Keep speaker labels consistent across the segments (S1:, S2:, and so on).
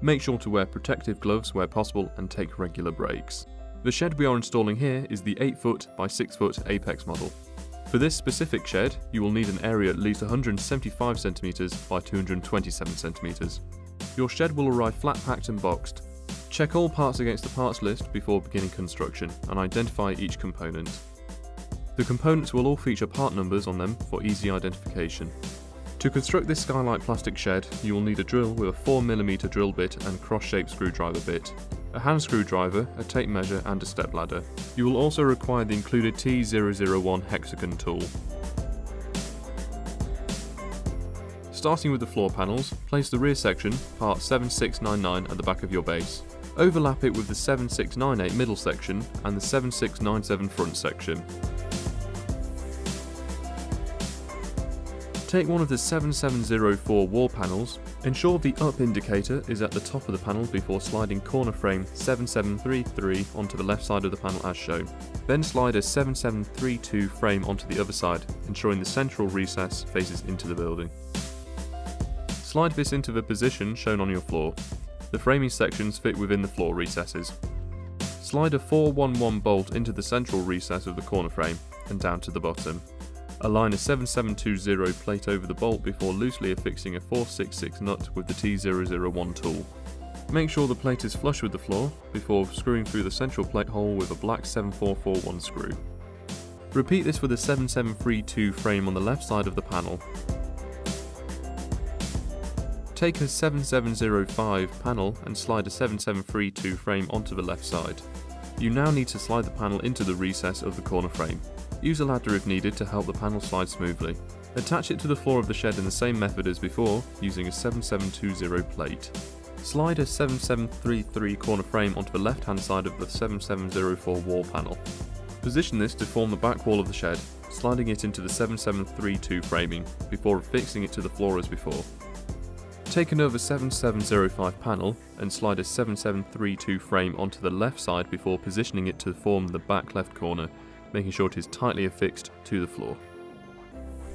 S1: Make sure to wear protective gloves where possible and take regular breaks. The shed we are installing here is the 8-foot by 6-foot Apex model. For this specific shed, you will need an area at least 175 cm by 227 cm. Your shed will arrive flat packed and boxed. Check all parts against the parts list before beginning construction and identify each component. The components will all feature part numbers on them for easy identification. To construct this skylight plastic shed, you will need a drill with a 4mm drill bit and cross-shaped screwdriver bit, a hand screwdriver, a tape measure and a step ladder. You will also require the included T001 hexagon tool. Starting with the floor panels, place the rear section, part 7699 at the back of your base. Overlap it with the 7698 middle section and the 7697 front section. Take one of the 7704 wall panels, ensure the up indicator is at the top of the panel before sliding corner frame 7733 onto the left side of the panel as shown. Then slide a 7732 frame onto the other side, ensuring the central recess faces into the building. Slide this into the position shown on your floor. The framing sections fit within the floor recesses. Slide a 411 bolt into the central recess of the corner frame and down to the bottom. Align a 7720 plate over the bolt before loosely affixing a 466 nut with the T001 tool. Make sure the plate is flush with the floor before screwing through the central plate hole with a black 7441 screw. Repeat this with a 7732 frame on the left side of the panel. Take a 7705 panel and slide a 7732 frame onto the left side. You now need to slide the panel into the recess of the corner frame. Use a ladder if needed to help the panel slide smoothly. Attach it to the floor of the shed in the same method as before, using a 7720 plate. Slide a 7733 corner frame onto the left hand side of the 7704 wall panel. Position this to form the back wall of the shed, sliding it into the 7732 framing, before affixing it to the floor as before. Take another 7705 panel and slide a 7732 frame onto the left side before positioning it to form the back left corner, making sure it is tightly affixed to the floor.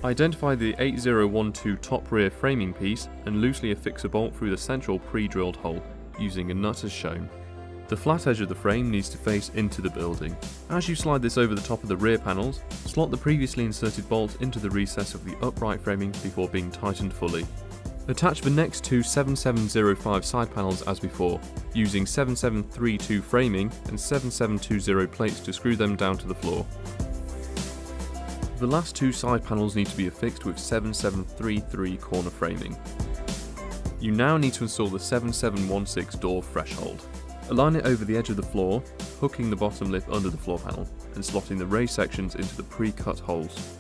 S1: Identify the 8012 top rear framing piece and loosely affix a bolt through the central pre-drilled hole, using a nut as shown. The flat edge of the frame needs to face into the building. As you slide this over the top of the rear panels, slot the previously inserted bolt into the recess of the upright framing before being tightened fully. Attach the next two 7705 side panels as before, using 7732 framing and 7720 plates to screw them down to the floor. The last two side panels need to be affixed with 7733 corner framing. You now need to install the 7716 door threshold. Align it over the edge of the floor, hooking the bottom lip under the floor panel and slotting the raised sections into the pre-cut holes.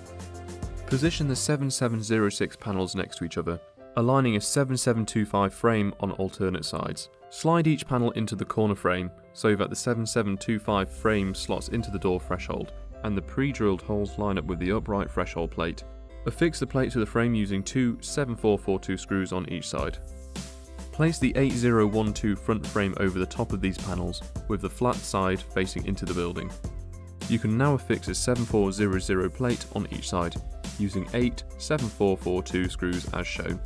S1: Position the 7706 panels next to each other, aligning a 7725 frame on alternate sides. Slide each panel into the corner frame so that the 7725 frame slots into the door threshold and the pre-drilled holes line up with the upright threshold plate. Affix the plate to the frame using two 7442 screws on each side. Place the 8012 front frame over the top of these panels with the flat side facing into the building. You can now affix a 7400 plate on each side using 8 7442 screws as shown.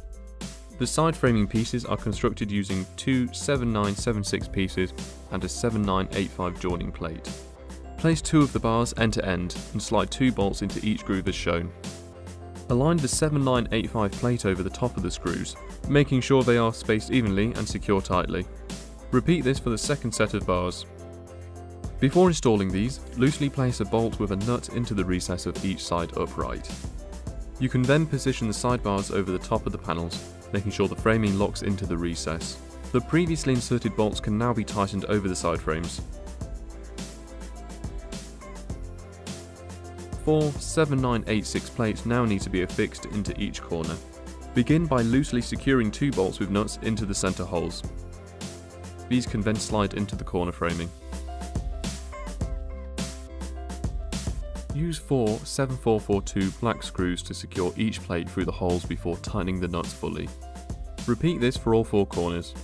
S1: The side framing pieces are constructed using two 7976 pieces and a 7985 joining plate. Place two of the bars end to end and slide two bolts into each groove as shown. Align the 7985 plate over the top of the screws, making sure they are spaced evenly and secure tightly. Repeat this for the second set of bars. Before installing these, loosely place a bolt with a nut into the recess of each side upright. You can then position the side bars over the top of the panels, making sure the framing locks into the recess. The previously inserted bolts can now be tightened over the side frames. 4 7986 plates now need to be affixed into each corner. Begin by loosely securing two bolts with nuts into the centre holes. These can then slide into the corner framing. Use 4 7442 black screws to secure each plate through the holes before tightening the nuts fully. Repeat this for all four corners.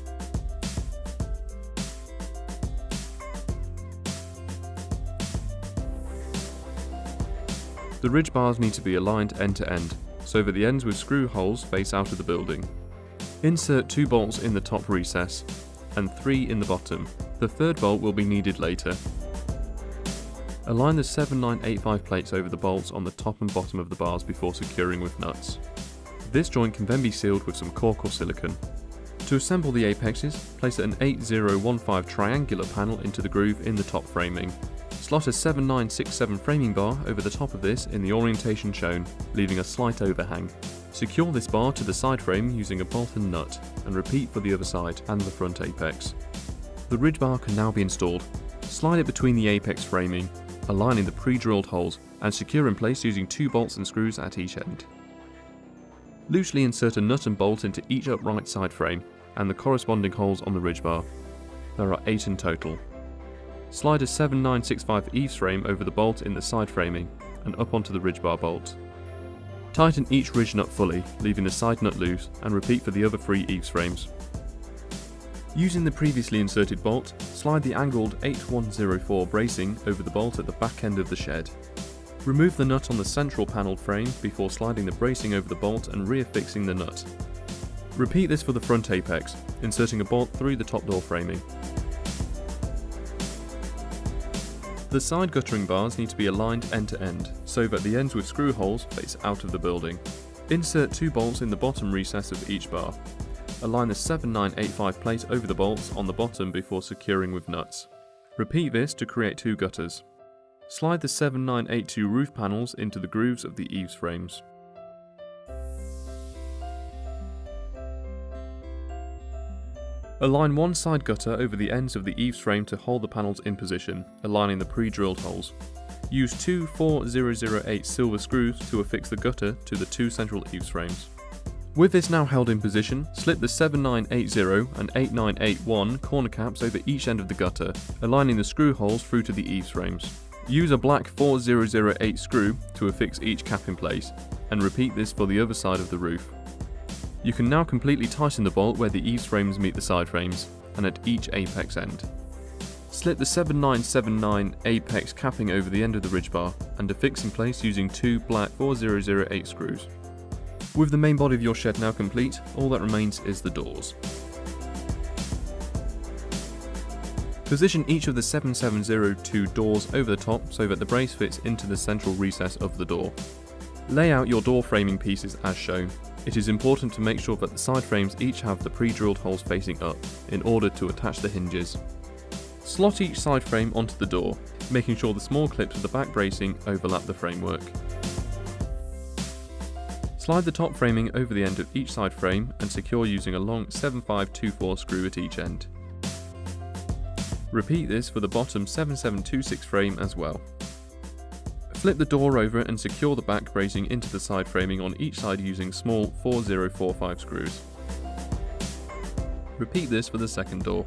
S1: The ridge bars need to be aligned end to end, so that the ends with screw holes face out of the building. Insert 2 bolts in the top recess and 3 in the bottom. The third bolt will be needed later. Align the 7985 plates over the bolts on the top and bottom of the bars before securing with nuts. This joint can then be sealed with some cork or silicone. To assemble the apexes, place an 8015 triangular panel into the groove in the top framing. Slot a 7967 framing bar over the top of this in the orientation shown, leaving a slight overhang. Secure this bar to the side frame using a bolt and nut, and repeat for the other side and the front apex. The ridge bar can now be installed. Slide it between the apex framing, aligning the pre-drilled holes, and secure in place using 2 bolts and screws at each end. Loosely insert a nut and bolt into each upright side frame, and the corresponding holes on the ridge bar. There are 8 in total. Slide a 7965 eaves frame over the bolt in the side framing, and up onto the ridge bar bolt. Tighten each ridge nut fully, leaving the side nut loose, and repeat for the other 3 eaves frames. Using the previously inserted bolt, slide the angled 8104 bracing over the bolt at the back end of the shed. Remove the nut on the central panelled frame before sliding the bracing over the bolt and reaffixing the nut. Repeat this for the front apex, inserting a bolt through the top door framing. The side guttering bars need to be aligned end to end, so that the ends with screw holes face out of the building. Insert 2 bolts in the bottom recess of each bar. Align the 7985 plate over the bolts on the bottom before securing with nuts. Repeat this to create 2 gutters. Slide the 7982 roof panels into the grooves of the eaves frames. Align one side gutter over the ends of the eaves frame to hold the panels in position, aligning the pre-drilled holes. Use 2 4008 silver screws to affix the gutter to the 2 central eaves frames. With this now held in position, slip the 7980 and 8981 corner caps over each end of the gutter, aligning the screw holes through to the eaves frames. Use a black 4008 screw to affix each cap in place, and repeat this for the other side of the roof. You can now completely tighten the bolt where the eaves frames meet the side frames, and at each apex end. Slip the 7979 apex capping over the end of the ridge bar, and affix in place using 2 black 4008 screws. With the main body of your shed now complete, all that remains is the doors. Position each of the 7702 doors over the top so that the brace fits into the central recess of the door. Lay out your door framing pieces as shown. It is important to make sure that the side frames each have the pre-drilled holes facing up, in order to attach the hinges. Slot each side frame onto the door, making sure the small clips of the back bracing overlap the framework. Slide the top framing over the end of each side frame and secure using a long 7524 screw at each end. Repeat this for the bottom 7726 frame as well. Flip the door over and secure the back bracing into the side framing on each side using small 4045 screws. Repeat this for the second door.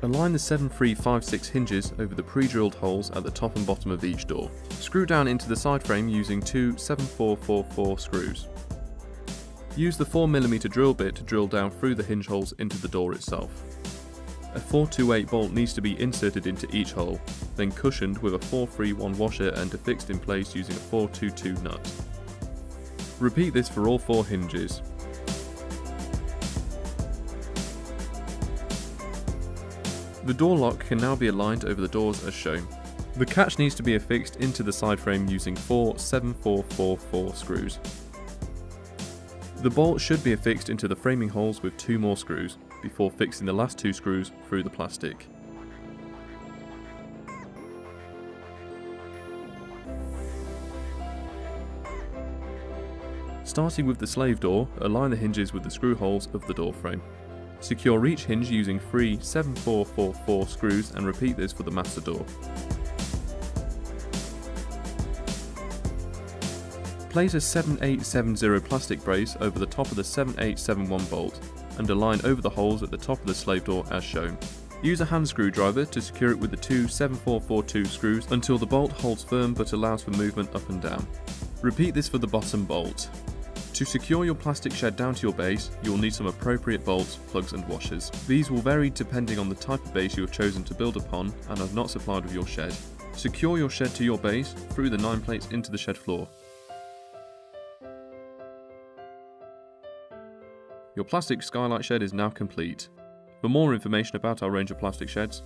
S1: Align the 7356 hinges over the pre-drilled holes at the top and bottom of each door. Screw down into the side frame using 2 7444 screws. Use the 4mm drill bit to drill down through the hinge holes into the door itself. A 428 bolt needs to be inserted into each hole, then cushioned with a 431 washer and affixed in place using a 422 nut. Repeat this for all 4 hinges. The door lock can now be aligned over the doors as shown. The catch needs to be affixed into the side frame using 4 7444 screws. The bolt should be affixed into the framing holes with 2 more screws, before fixing the last 2 screws through the plastic. Starting with the slave door, align the hinges with the screw holes of the door frame. Secure each hinge using 3 7444 screws and repeat this for the master door. Place a 7870 plastic brace over the top of the 7871 bolt and align over the holes at the top of the slave door as shown. Use a hand screwdriver to secure it with the 2 7442 screws until the bolt holds firm but allows for movement up and down. Repeat this for the bottom bolt. To secure your plastic shed down to your base, you will need some appropriate bolts, plugs and washers. These will vary depending on the type of base you have chosen to build upon and are not supplied with your shed. Secure your shed to your base through the 9 plates into the shed floor. Your plastic skylight shed is now complete. For more information about our range of plastic sheds,